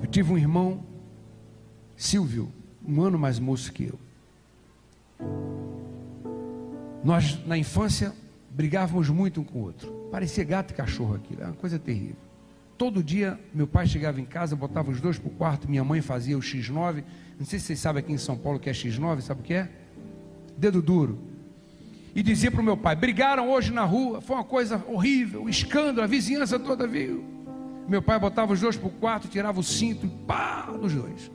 Eu tive um irmão, Silvio, um ano mais moço que eu. Nós, na infância, brigávamos muito um com o outro. Parecia gato e cachorro aquilo, era uma coisa terrível. Todo dia, meu pai chegava em casa, botava os dois para o quarto, minha mãe fazia o X9. Não sei se vocês sabem aqui em São Paulo o que é X9, sabe o que é? Dedo duro. E dizia para o meu pai: brigaram hoje na rua, foi uma coisa horrível, um escândalo, a vizinhança toda viu. Meu pai botava os dois para o quarto, tirava o cinto e pá, nos dois.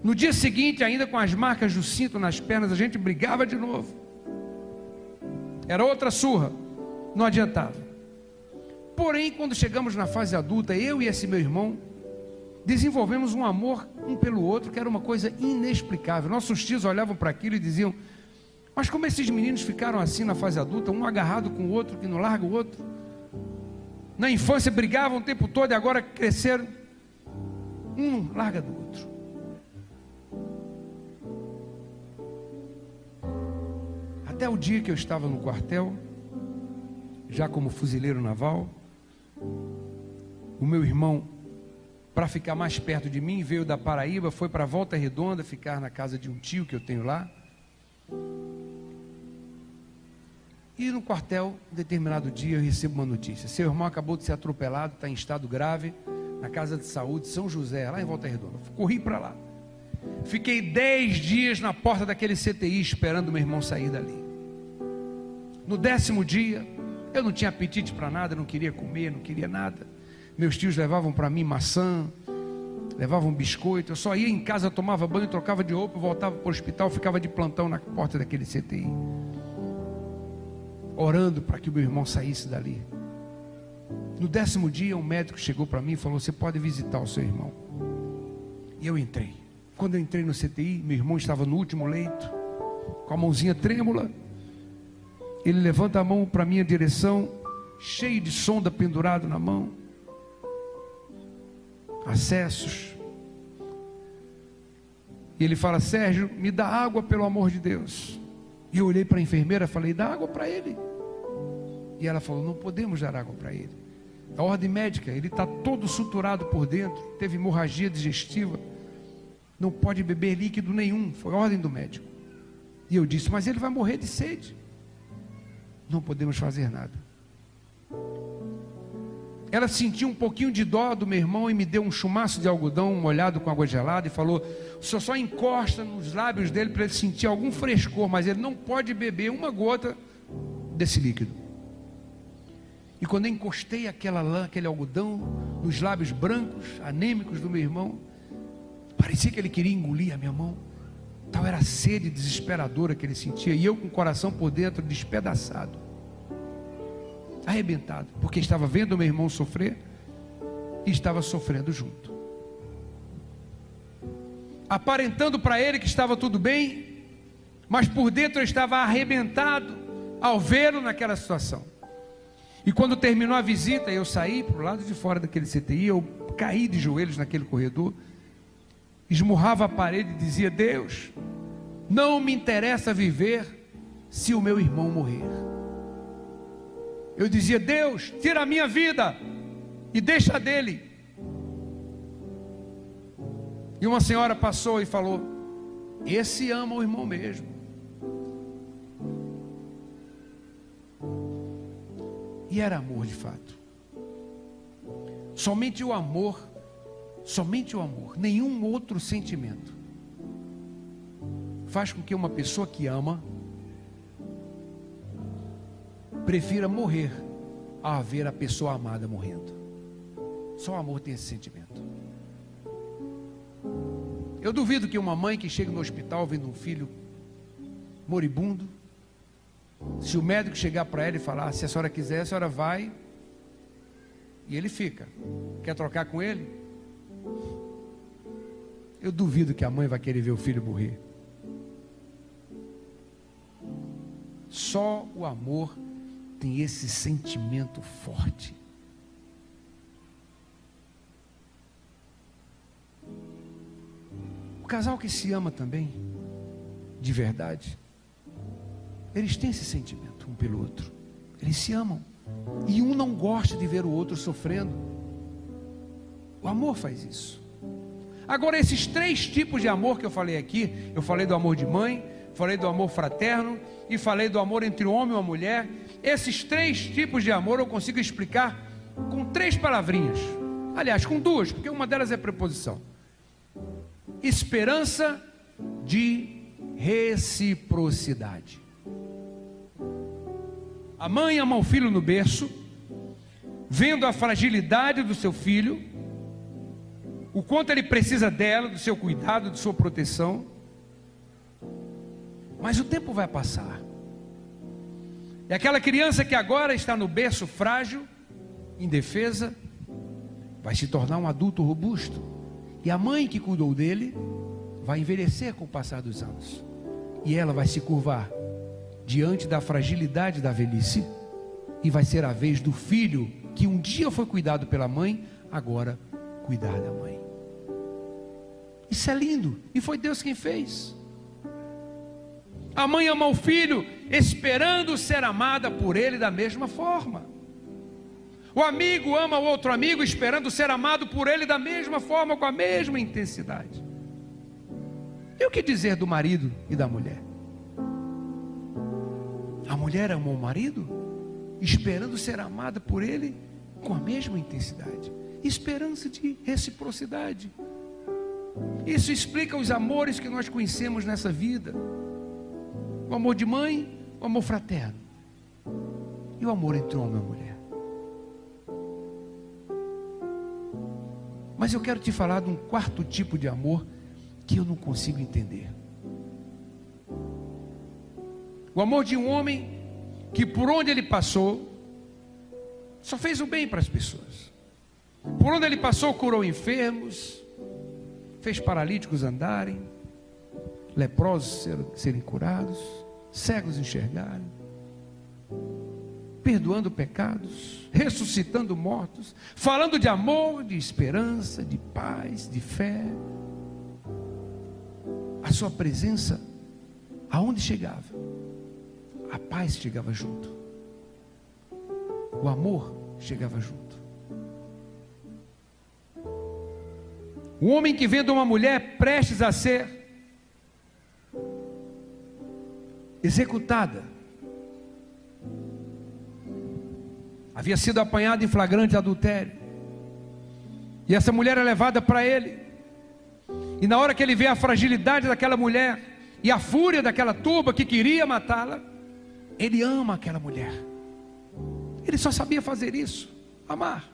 No dia seguinte, ainda com as marcas do cinto nas pernas, a gente brigava de novo. Era outra surra, não adiantava. Porém, quando chegamos na fase adulta, eu e esse meu irmão desenvolvemos um amor um pelo outro, que era uma coisa inexplicável. Nossos tios olhavam para aquilo e diziam: mas como esses meninos ficaram assim na fase adulta, um agarrado com o outro, que não larga o outro? Na infância brigavam o tempo todo e agora cresceram, um larga do outro. Até o dia que eu estava no quartel, já como fuzileiro naval, o meu irmão, para ficar mais perto de mim, veio da Paraíba, foi para Volta Redonda, ficar na casa de um tio que eu tenho lá. E no quartel, um determinado dia, eu recebo uma notícia: seu irmão acabou de ser atropelado, está em estado grave, na casa de saúde São José, lá em Volta Redonda. Corri para lá. Fiquei 10 dias na porta daquele CTI, esperando meu irmão sair dali. No 10º dia, eu não tinha apetite para nada, não queria comer, não queria nada. Meus tios levavam para mim maçã, levavam biscoito. Eu só ia em casa, tomava banho, trocava de roupa, voltava para o hospital, ficava de plantão na porta daquele CTI, orando para que o meu irmão saísse dali. No 10º dia, um médico chegou para mim e falou: você pode visitar o seu irmão. E eu entrei. Quando eu entrei no CTI, meu irmão estava no último leito, com a mãozinha trêmula. Ele levanta a mão para a minha direção, cheio de sonda pendurado na mão, acessos. E ele fala: Sérgio, me dá água pelo amor de Deus. E eu olhei para a enfermeira e falei: dá água para ele. E ela falou: não podemos dar água para ele. A ordem médica, ele está todo suturado por dentro, teve hemorragia digestiva, não pode beber líquido nenhum. Foi a ordem do médico. E eu disse: mas ele vai morrer de sede. Não podemos fazer nada. Ela sentiu um pouquinho de dó do meu irmão e me deu um chumaço de algodão molhado com água gelada e falou: o senhor só encosta nos lábios dele para ele sentir algum frescor, mas ele não pode beber uma gota desse líquido. E quando eu encostei aquele algodão nos lábios brancos, anêmicos do meu irmão, parecia que ele queria engolir a minha mão. Tal era a sede desesperadora que ele sentia, e eu com o coração por dentro despedaçado, arrebentado, porque estava vendo o meu irmão sofrer e estava sofrendo junto, aparentando para ele que estava tudo bem, mas por dentro eu estava arrebentado ao vê-lo naquela situação. E quando terminou a visita, eu saí para o lado de fora daquele CTI, eu caí de joelhos naquele corredor, esmurrava a parede e dizia: Deus, não me interessa viver se o meu irmão morrer. Eu dizia: Deus, tira a minha vida e deixa a dele. E uma senhora passou e falou: esse ama o irmão mesmo. E era amor de fato. Somente o amor, nenhum outro sentimento faz com que uma pessoa que ama prefira morrer a ver a pessoa amada morrendo. Só o amor tem esse sentimento. Eu duvido que uma mãe que chega no hospital vendo um filho moribundo, se o médico chegar para ela e falar: se a senhora quiser, a senhora vai e ele fica, quer trocar com ele? Eu duvido que a mãe vai querer ver o filho morrer. Só o amor tem esse sentimento forte. O casal que se ama também, de verdade, eles têm esse sentimento um pelo outro. Eles se amam. E um não gosta de ver o outro sofrendo. O amor faz isso. Agora, esses 3 tipos de amor que eu falei aqui, eu falei do amor de mãe, falei do amor fraterno e falei do amor entre o homem e a mulher. Esses 3 tipos de amor eu consigo explicar com 3 palavrinhas. Aliás, com 2, porque uma delas é preposição. Esperança de reciprocidade. A mãe ama o filho no berço, vendo a fragilidade do seu filho, o quanto ele precisa dela, do seu cuidado, de sua proteção. Mas o tempo vai passar. E aquela criança que agora está no berço frágil, indefesa, vai se tornar um adulto robusto. E a mãe que cuidou dele vai envelhecer com o passar dos anos. E ela vai se curvar diante da fragilidade da velhice. E vai ser a vez do filho, que um dia foi cuidado pela mãe, agora cuidar da mãe. Isso é lindo. E foi Deus quem fez. A mãe ama o filho, esperando ser amada por ele da mesma forma. O amigo ama o outro amigo, esperando ser amado por ele da mesma forma, com a mesma intensidade. E o que dizer do marido e da mulher? A mulher amou o marido, esperando ser amada por ele com a mesma intensidade. Esperança de reciprocidade. Isso explica os amores que nós conhecemos nessa vida. O amor de mãe, o amor fraterno. E o amor entre homem e mulher. Mas eu quero te falar de um 4º tipo de amor que eu não consigo entender. O amor de um homem que por onde ele passou, só fez o bem para as pessoas. Por onde ele passou, curou enfermos, fez paralíticos andarem, leprosos serem curados, cegos enxergarem, perdoando pecados, ressuscitando mortos, falando de amor, de esperança, de paz, de fé. A sua presença, aonde chegava, a paz chegava junto, o amor chegava junto. O homem que vendo uma mulher prestes a ser executada, havia sido apanhado em flagrante adultério, e essa mulher é levada para ele, e na hora que ele vê a fragilidade daquela mulher, e a fúria daquela turba que queria matá-la, ele ama aquela mulher. Ele só sabia fazer isso, amar.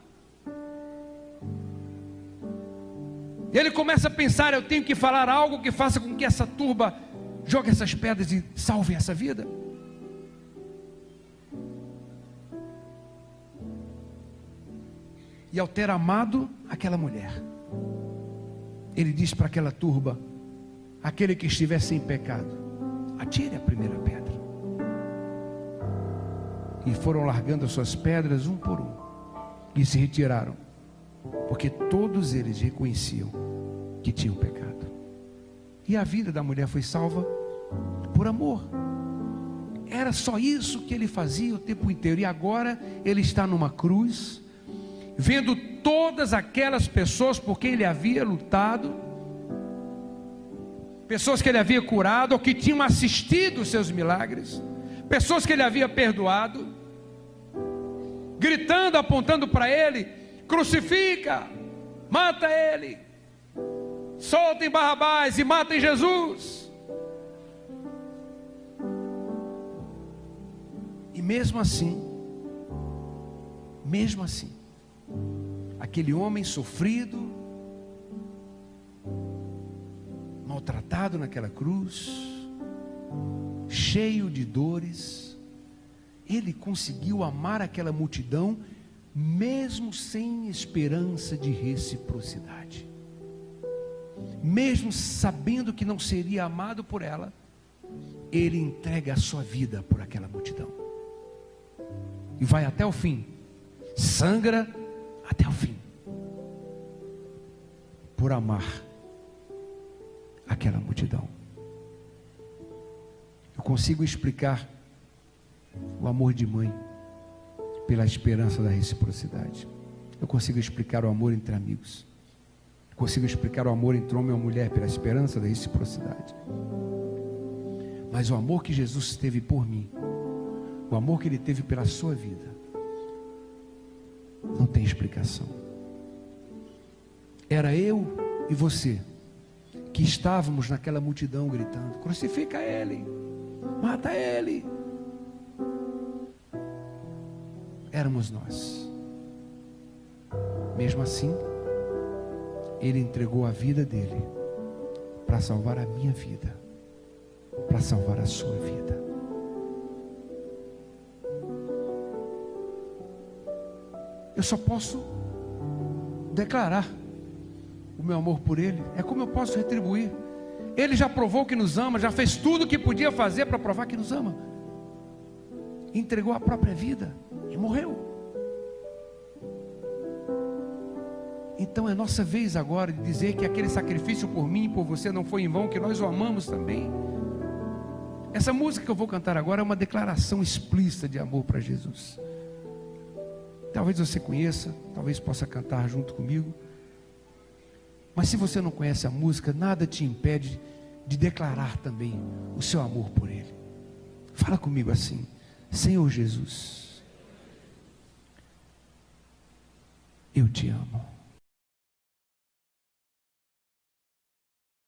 E ele começa a pensar: eu tenho que falar algo que faça com que essa turba jogue essas pedras e salve essa vida. E ao ter amado aquela mulher, ele diz para aquela turba: aquele que estiver sem pecado, atire a primeira pedra. E foram largando as suas pedras um por um, e se retiraram, porque todos eles reconheciam que tinham pecado. E a vida da mulher foi salva por amor. Era só isso que ele fazia o tempo inteiro. E agora ele está numa cruz, vendo todas aquelas pessoas por quem ele havia lutado, pessoas que ele havia curado, ou que tinham assistido os seus milagres, pessoas que ele havia perdoado, gritando, apontando para ele: crucifica, mata ele, soltem Barrabás e matem Jesus. E mesmo assim, aquele homem sofrido, maltratado naquela cruz, cheio de dores, ele conseguiu amar aquela multidão, mesmo sem esperança de reciprocidade, mesmo sabendo que não seria amado por ela. Ele entrega a sua vida por aquela multidão, e vai até o fim, sangra até o fim, por amar aquela multidão. Eu consigo explicar o amor de mãe pela esperança da reciprocidade. Eu consigo explicar o amor entre amigos consigo explicar o amor entre homem e mulher pela esperança da reciprocidade. Mas o amor que Jesus teve por mim, o amor que Ele teve pela sua vida, não tem explicação. Era eu e você que estávamos naquela multidão gritando: crucifica Ele, mata Ele. Éramos nós. Mesmo assim, Ele entregou a vida dele para salvar a minha vida, para salvar a sua vida. Eu só posso declarar o meu amor por Ele. É como eu posso retribuir. Ele já provou que nos ama, já fez tudo o que podia fazer para provar que nos ama. Entregou a própria vida e morreu. Então é nossa vez agora de dizer que aquele sacrifício por mim e por você não foi em vão, que nós o amamos também. Essa música que eu vou cantar agora é uma declaração explícita de amor para Jesus. Talvez você conheça, talvez possa cantar junto comigo. Mas se você não conhece a música, nada te impede de declarar também o seu amor por Ele. Fala comigo assim: Senhor Jesus, eu te amo.